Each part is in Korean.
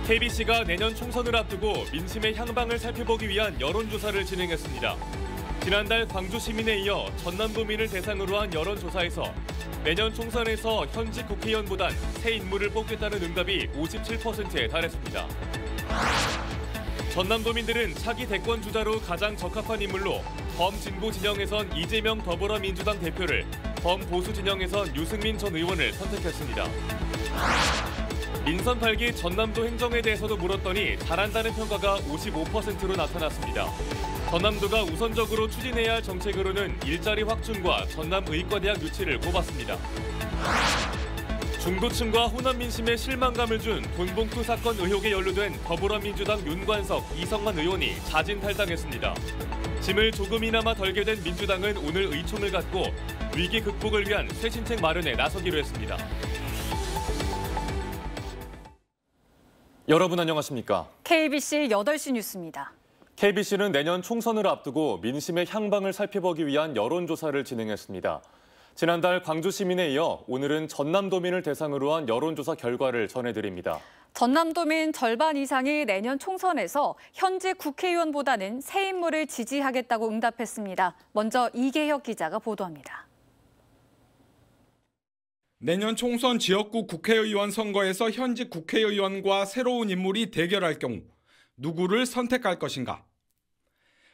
KBC가 내년 총선을 앞두고 민심의 향방을 살펴보기 위한 여론조사를 진행했습니다. 지난달 광주시민에 이어 전남도민을 대상으로 한 여론조사에서 내년 총선에서 현직 국회의원보단 새 인물을 뽑겠다는 응답이 57%에 달했습니다. 전남도민들은 차기 대권 주자로 가장 적합한 인물로 범진보 진영에선 이재명 더불어민주당 대표를, 범보수 진영에선 유승민 전 의원을 선택했습니다. 민선 8기 전남도 행정에 대해서도 물었더니 잘한다는 평가가 55%로 나타났습니다. 전남도가 우선적으로 추진해야 할 정책으로는 일자리 확충과 전남 의과대학 유치를 꼽았습니다. 중도층과 호남 민심에 실망감을 준 돈봉투 사건 의혹에 연루된 더불어민주당 윤관석, 이성만 의원이 자진 탈당했습니다. 짐을 조금이나마 덜게 된 민주당은 오늘 의총을 갖고 위기 극복을 위한 새 신책 마련에 나서기로 했습니다. 여러분 안녕하십니까? KBC 8시 뉴스입니다. KBC는 내년 총선을 앞두고 민심의 향방을 살펴보기 위한 여론조사를 진행했습니다. 지난달 광주 시민에 이어 오늘은 전남도민을 대상으로 한 여론조사 결과를 전해드립니다. 전남도민 절반 이상이 내년 총선에서 현직 국회의원보다는 새 인물을 지지하겠다고 응답했습니다. 먼저 이계혁 기자가 보도합니다. 내년 총선 지역구 국회의원 선거에서 현직 국회의원과 새로운 인물이 대결할 경우 누구를 선택할 것인가?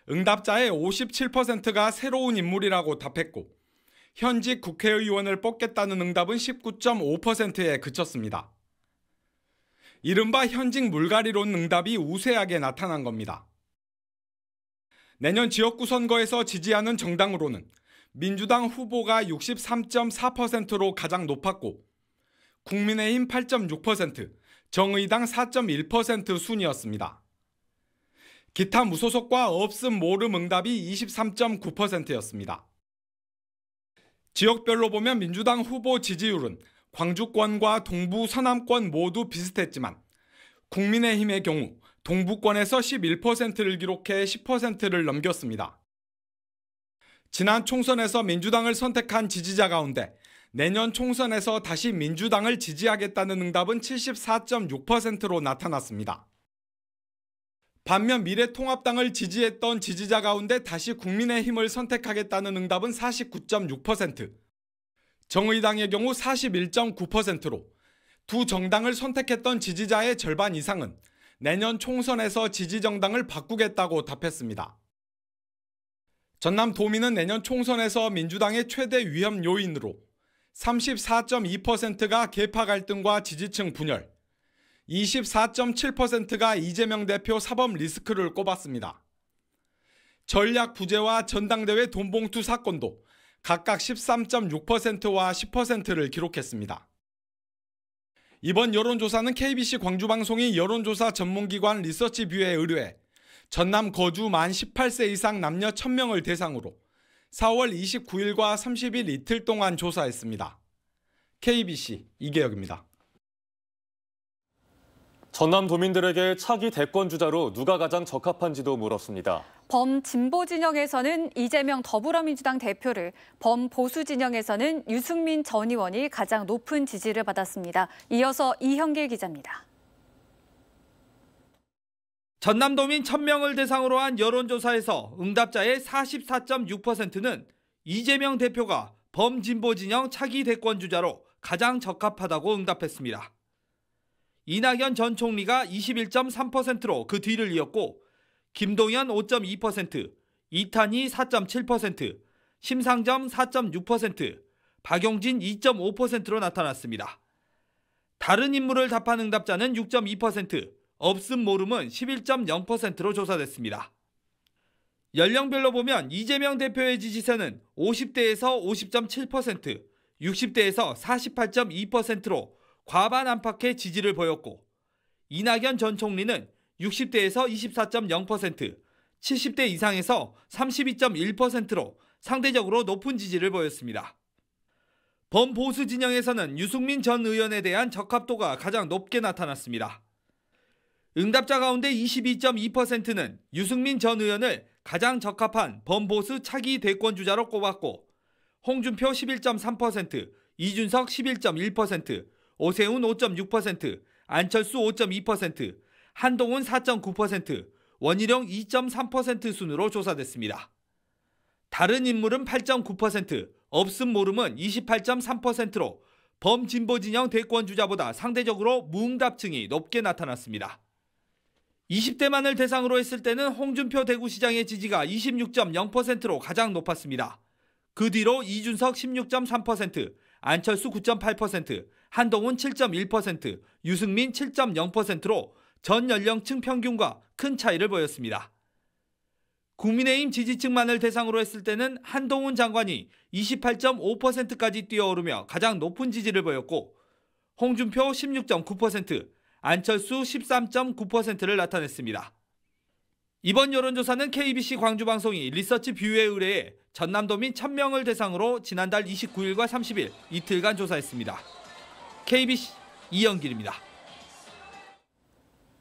응답자의 57%가 새로운 인물이라고 답했고 현직 국회의원을 뽑겠다는 응답은 19.5%에 그쳤습니다. 이른바 현직 물갈이론 응답이 우세하게 나타난 겁니다. 내년 지역구 선거에서 지지하는 정당으로는 민주당 후보가 63.4%로 가장 높았고 국민의힘 8.6%, 정의당 4.1% 순이었습니다. 기타 무소속과 없음 모름 응답이 23.9%였습니다. 지역별로 보면 민주당 후보 지지율은 광주권과 동부 서남권 모두 비슷했지만 국민의힘의 경우 동부권에서 11%를 기록해 10%를 넘겼습니다. 지난 총선에서 민주당을 선택한 지지자 가운데 내년 총선에서 다시 민주당을 지지하겠다는 응답은 74.6%로 나타났습니다. 반면 미래통합당을 지지했던 지지자 가운데 다시 국민의힘을 선택하겠다는 응답은 49.6%, 정의당의 경우 41.9%로 두 정당을 선택했던 지지자의 절반 이상은 내년 총선에서 지지정당을 바꾸겠다고 답했습니다. 전남도민은 내년 총선에서 민주당의 최대 위험 요인으로 34.2%가 계파 갈등과 지지층 분열, 24.7%가 이재명 대표 사법 리스크를 꼽았습니다. 전략 부재와 전당대회 돈봉투 사건도 각각 13.6%와 10%를 기록했습니다. 이번 여론조사는 KBC 광주방송이 여론조사 전문기관 리서치뷰에 의뢰해 전남 거주 만 18세 이상 남녀 1000명을 대상으로 4월 29일과 30일 이틀 동안 조사했습니다. KBC 이계혁입니다. 전남도민들에게 차기 대권 주자로 누가 가장 적합한지도 물었습니다. 범진보 진영에서는 이재명 더불어민주당 대표를, 범보수 진영에서는 유승민 전 의원이 가장 높은 지지를 받았습니다. 이어서 이형길 기자입니다. 전남도민 1000명을 대상으로 한 여론조사에서 응답자의 44.6%는 이재명 대표가 범진보 진영 차기 대권 주자로 가장 적합하다고 응답했습니다. 이낙연 전 총리가 21.3%로 그 뒤를 이었고 김동연 5.2%, 이탄희 4.7%, 심상정 4.6%, 박용진 2.5%로 나타났습니다. 다른 인물을 답한 응답자는 6.2%, 없음 모름은 11.0%로 조사됐습니다. 연령별로 보면 이재명 대표의 지지세는 50대에서 50.7%, 60대에서 48.2%로 과반 안팎의 지지를 보였고 이낙연 전 총리는 60대에서 24.0%, 70대 이상에서 32.1%로 상대적으로 높은 지지를 보였습니다. 범보수 진영에서는 유승민 전 의원에 대한 적합도가 가장 높게 나타났습니다. 응답자 가운데 22.2%는 유승민 전 의원을 가장 적합한 범보수 차기 대권 주자로 꼽았고 홍준표 11.3%, 이준석 11.1%, 오세훈 5.6%, 안철수 5.2%, 한동훈 4.9%, 원희룡 2.3% 순으로 조사됐습니다. 다른 인물은 8.9%, 없음 모름은 28.3%로 범진보 진영 대권 주자보다 상대적으로 무응답층이 높게 나타났습니다. 20대만을 대상으로 했을 때는 홍준표 대구시장의 지지가 26.0%로 가장 높았습니다. 그 뒤로 이준석 16.3%, 안철수 9.8%, 한동훈 7.1%, 유승민 7.0%로 전 연령층 평균과 큰 차이를 보였습니다. 국민의힘 지지층만을 대상으로 했을 때는 한동훈 장관이 28.5%까지 뛰어오르며 가장 높은 지지를 보였고 홍준표 16.9%, 안철수 13.9%를 나타냈습니다. 이번 여론조사는 KBC 광주방송이 리서치 뷰에 의뢰해 전남도민 1000명을 대상으로 지난달 29일과 30일 이틀간 조사했습니다. KBC 이영길입니다.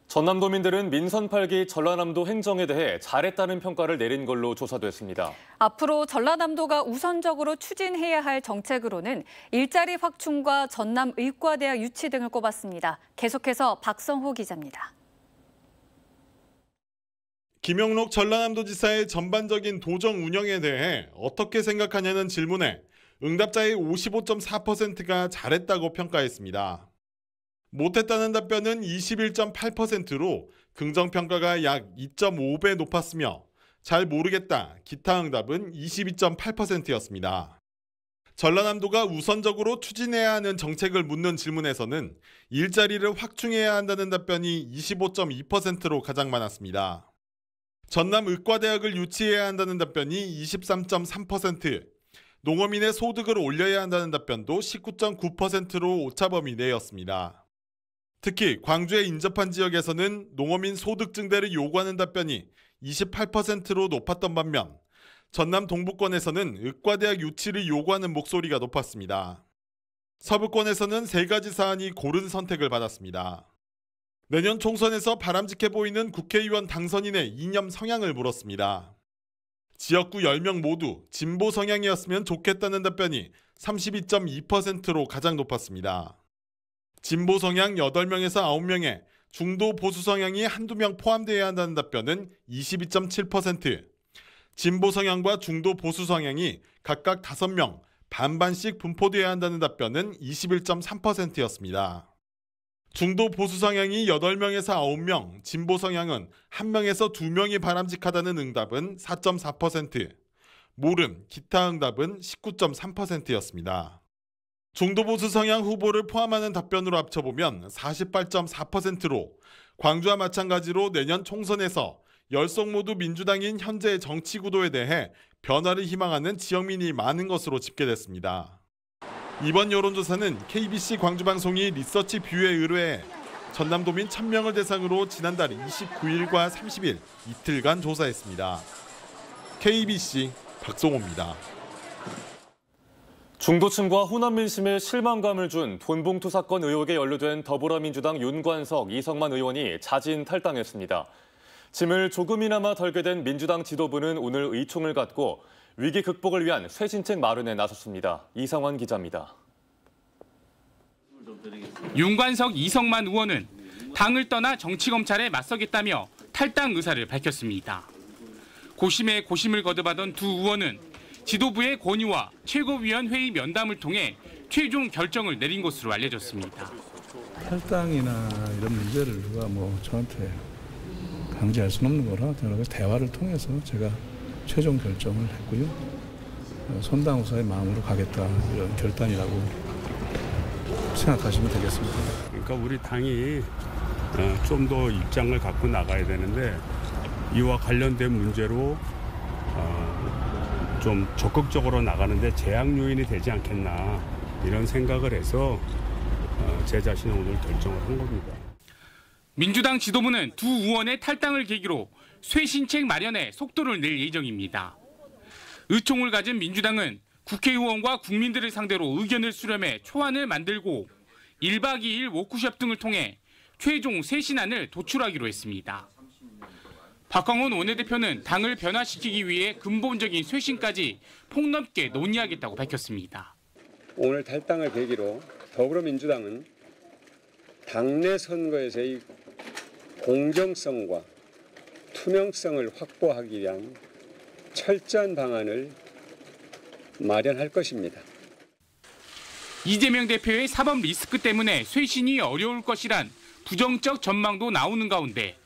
전남도민들은 민선 8기 전라남도 행정에 대해 잘했다는 평가를 내린 걸로 조사됐습니다. 앞으로 전라남도가 우선적으로 추진해야 할 정책으로는 일자리 확충과 전남 의과대학 유치 등을 꼽았습니다. 계속해서 박성호 기자입니다. 김영록 전라남도지사의 전반적인 도정 운영에 대해 어떻게 생각하냐는 질문에 응답자의 55.4%가 잘했다고 평가했습니다. 못했다는 답변은 21.8%로 긍정평가가 약 2.5배 높았으며 잘 모르겠다, 기타 응답은 22.8%였습니다. 전라남도가 우선적으로 추진해야 하는 정책을 묻는 질문에서는 일자리를 확충해야 한다는 답변이 25.2%로 가장 많았습니다. 전남 의과대학을 유치해야 한다는 답변이 23.3%, 농어민의 소득을 올려야 한다는 답변도 19.9%로 오차범위 내였습니다. 특히 광주에 인접한 지역에서는 농어민 소득 증대를 요구하는 답변이 28%로 높았던 반면 전남 동부권에서는 의과대학 유치를 요구하는 목소리가 높았습니다. 서부권에서는 3가지 사안이 고른 선택을 받았습니다. 내년 총선에서 바람직해 보이는 국회의원 당선인의 이념 성향을 물었습니다. 지역구 10명 모두 진보 성향이었으면 좋겠다는 답변이 32.2%로 가장 높았습니다. 진보 성향 8명에서 9명에 중도 보수 성향이 한두 명 포함되어야 한다는 답변은 22.7%, 진보 성향과 중도 보수 성향이 각각 5명, 반반씩 분포되어야 한다는 답변은 21.3%였습니다. 중도 보수 성향이 8명에서 9명, 진보 성향은 1명에서 2명이 바람직하다는 응답은 4.4%, 모름, 기타 응답은 19.3%였습니다. 중도 보수 성향 후보를 포함하는 답변으로 합쳐보면 48.4%로 광주와 마찬가지로 내년 총선에서 열속 모두 민주당인 현재의 정치 구도에 대해 변화를 희망하는 지역민이 많은 것으로 집계됐습니다. 이번 여론조사는 KBC 광주방송이 리서치 뷰에 의뢰해 전남도민 1000명을 대상으로 지난달 29일과 30일 이틀간 조사했습니다. KBC 박성호입니다. 중도층과 호남 민심에 실망감을 준 돈봉투 사건 의혹에 연루된 더불어민주당 윤관석, 이성만 의원이 자진 탈당했습니다. 짐을 조금이나마 덜게 된 민주당 지도부는 오늘 의총을 갖고 위기 극복을 위한 쇄신책 마련에 나섰습니다. 이상환 기자입니다. 윤관석, 이성만 의원은 당을 떠나 정치검찰에 맞서겠다며 탈당 의사를 밝혔습니다. 고심에 고심을 거듭하던 두 의원은 지도부의 건의와 최고위원회의 면담을 통해 최종 결정을 내린 것으로 알려졌습니다. 탈당이나 이런 문제를 누가 저한테 강제할 수는 없는 거라 저는 대화를 통해서 제가 최종 결정을 했고요. 선당 후사의 마음으로 가겠다 이런 결단이라고 생각하시면 되겠습니다. 그러니까 우리 당이 좀 더 입장을 갖고 나가야 되는데 이와 관련된 문제로 좀 적극적으로 나가는데 제약 요인이 되지 않겠나 이런 생각을 해서 제 자신은 오늘 결정을 한 겁니다. 민주당 지도부는 두 의원의 탈당을 계기로 쇄신책 마련에 속도를 낼 예정입니다. 의총을 가진 민주당은 국회의원과 국민들을 상대로 의견을 수렴해 초안을 만들고 1박 2일 워크숍 등을 통해 최종 쇄신안을 도출하기로 했습니다. 박광원 원내대표는 당을 변화시키기 위해 근본적인 쇄신까지 폭넓게 논의하겠다고 밝혔습니다. 오늘 탈당을 계기로 더불어민주당은 당내 선거에서의 공정성과 투명성을 확보하기 위한 철저한 방안을 마련할 것입니다. 이재명 대표의 사법 리스크 때문에 쇄신이 어려울 것이란 부정적 전망도 나오는 가운데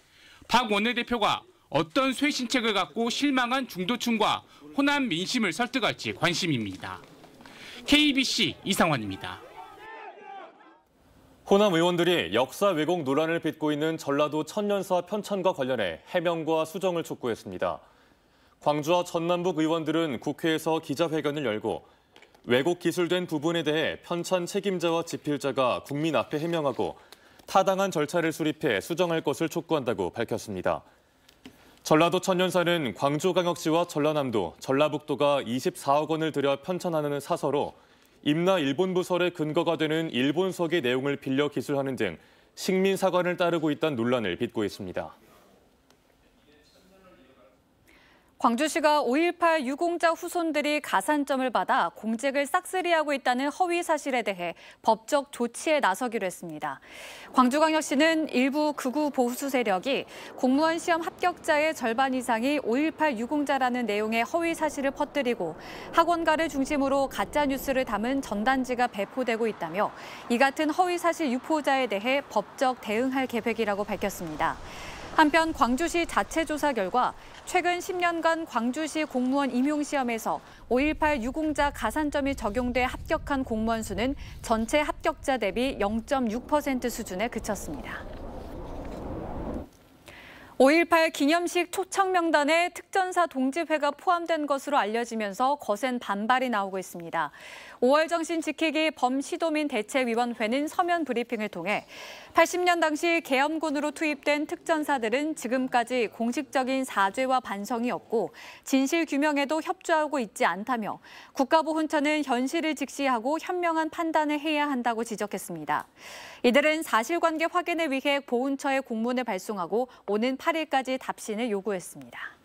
박 원내대표가 어떤 쇄신책을 갖고 실망한 중도층과 호남 민심을 설득할지 관심입니다. KBC 이상환입니다. 호남 의원들이 역사 왜곡 논란을 빚고 있는 전라도 천년사 편찬과 관련해 해명과 수정을 촉구했습니다. 광주와 전남북 의원들은 국회에서 기자회견을 열고 왜곡 기술된 부분에 대해 편찬 책임자와 집필자가 국민 앞에 해명하고 타당한 절차를 수립해 수정할 것을 촉구한다고 밝혔습니다. 전라도 천년사는 광주광역시와 전라남도, 전라북도가 24억 원을 들여 편찬하는 사서로 임나 일본부설의 근거가 되는 일본서기 내용을 빌려 기술하는 등 식민사관을 따르고 있다는 논란을 빚고 있습니다. 광주시가 5.18 유공자 후손들이 가산점을 받아 공직을 싹쓸이하고 있다는 허위 사실에 대해 법적 조치에 나서기로 했습니다. 광주광역시는 일부 극우 보수 세력이 공무원 시험 합격자의 절반 이상이 5.18 유공자라는 내용의 허위 사실을 퍼뜨리고 학원가를 중심으로 가짜 뉴스를 담은 전단지가 배포되고 있다며 이 같은 허위 사실 유포자에 대해 법적 대응할 계획이라고 밝혔습니다. 한편 광주시 자체 조사 결과 최근 10년간 광주시 공무원 임용시험에서 5.18 유공자 가산점이 적용돼 합격한 공무원 수는 전체 합격자 대비 0.6% 수준에 그쳤습니다. 5.18 기념식 초청 명단에 특전사 동지회가 포함된 것으로 알려지면서 거센 반발이 나오고 있습니다. 5월 정신 지키기 범시도민 대책위원회는 서면 브리핑을 통해 80년 당시 계엄군으로 투입된 특전사들은 지금까지 공식적인 사죄와 반성이 없고 진실 규명에도 협조하고 있지 않다며 국가보훈처는 현실을 직시하고 현명한 판단을 해야 한다고 지적했습니다. 이들은 사실관계 확인을 위해 보훈처에 공문을 발송하고 오는 8일까지 답신을 요구했습니다.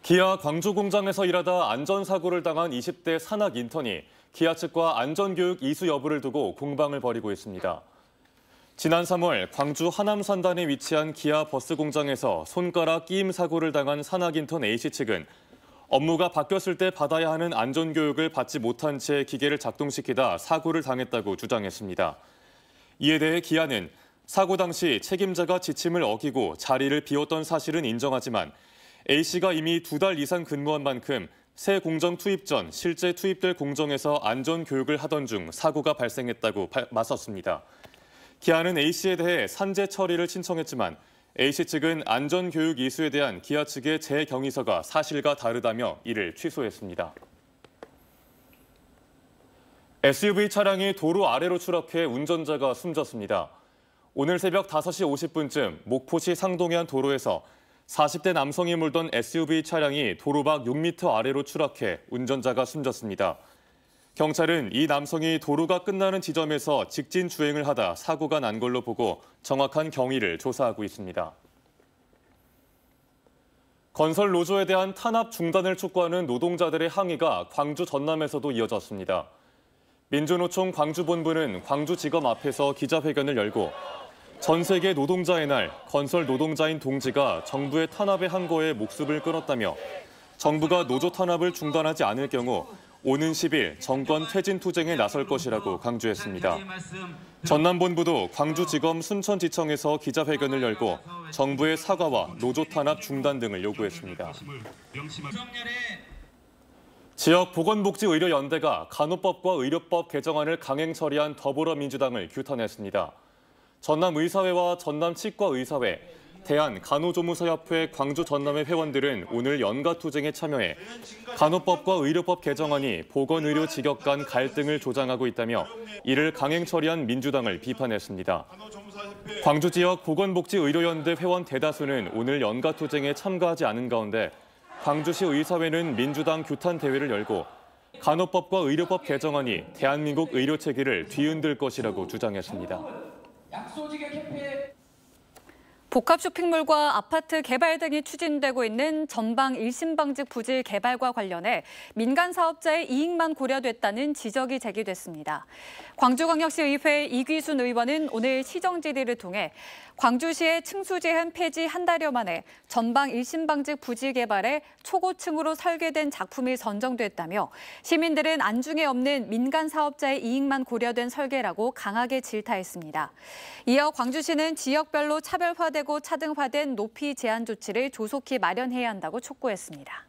기아 광주 공장에서 일하다 안전사고를 당한 20대 산악 인턴이 기아 측과 안전교육 이수 여부를 두고 공방을 벌이고 있습니다. 지난 3월 광주 하남산단에 위치한 기아 버스 공장에서 손가락 끼임 사고를 당한 산악 인턴 A씨 측은 업무가 바뀌었을 때 받아야 하는 안전교육을 받지 못한 채 기계를 작동시키다 사고를 당했다고 주장했습니다. 이에 대해 기아는 사고 당시 책임자가 지침을 어기고 자리를 비웠던 사실은 인정하지만 A씨가 이미 2달 이상 근무한 만큼 새 공정 투입 전 실제 투입될 공정에서 안전교육을 하던 중 사고가 발생했다고 맞섰습니다. 기아는 A씨에 대해 산재 처리를 신청했지만 A씨 측은 안전교육 이수에 대한 기아 측의 재경위서가 사실과 다르다며 이를 취소했습니다. SUV 차량이 도로 아래로 추락해 운전자가 숨졌습니다. 오늘 새벽 5시 50분쯤 목포시 상동의 한 도로에서 40대 남성이 몰던 SUV 차량이 도로 밖 6m 아래로 추락해 운전자가 숨졌습니다. 경찰은 이 남성이 도로가 끝나는 지점에서 직진 주행을 하다 사고가 난 걸로 보고 정확한 경위를 조사하고 있습니다. 건설 노조에 대한 탄압 중단을 촉구하는 노동자들의 항의가 광주 전남에서도 이어졌습니다. 민주노총 광주본부는 광주지검 앞에서 기자회견을 열고 전 세계 노동자의 날 건설 노동자인 동지가 정부의 탄압에 항거해 목숨을 끊었다며 정부가 노조 탄압을 중단하지 않을 경우 오는 10일 정권 퇴진 투쟁에 나설 것이라고 강조했습니다. 전남본부도 광주지검 순천지청에서 기자회견을 열고 정부의 사과와 노조 탄압 중단 등을 요구했습니다. 지역 보건복지의료연대가 간호법과 의료법 개정안을 강행 처리한 더불어민주당을 규탄했습니다. 전남의사회와 전남치과의사회, 대한간호조무사협회 광주 전남의 회원들은 오늘 연가투쟁에 참여해 간호법과 의료법 개정안이 보건의료 직역 간 갈등을 조장하고 있다며 이를 강행 처리한 민주당을 비판했습니다. 광주 지역 보건복지의료연대 회원 대다수는 오늘 연가투쟁에 참가하지 않은 가운데 광주시 의사회는 민주당 규탄 대회를 열고 간호법과 의료법 개정안이 대한민국 의료체계를 뒤흔들 것이라고 주장했습니다. 복합 쇼핑몰과 아파트 개발 등이 추진되고 있는 전방 일심방직 부지 개발과 관련해 민간 사업자의 이익만 고려됐다는 지적이 제기됐습니다. 광주광역시 의회 이귀순 의원은 오늘 시정 질의를 통해 광주시의 층수 제한 폐지 한 달여 만에 전방 일심방직 부지 개발에 초고층으로 설계된 작품이 선정됐다며 시민들은 안중에 없는 민간 사업자의 이익만 고려된 설계라고 강하게 질타했습니다. 이어 광주시는 지역별로 차별화되고 차등화된 높이 제한 조치를 조속히 마련해야 한다고 촉구했습니다.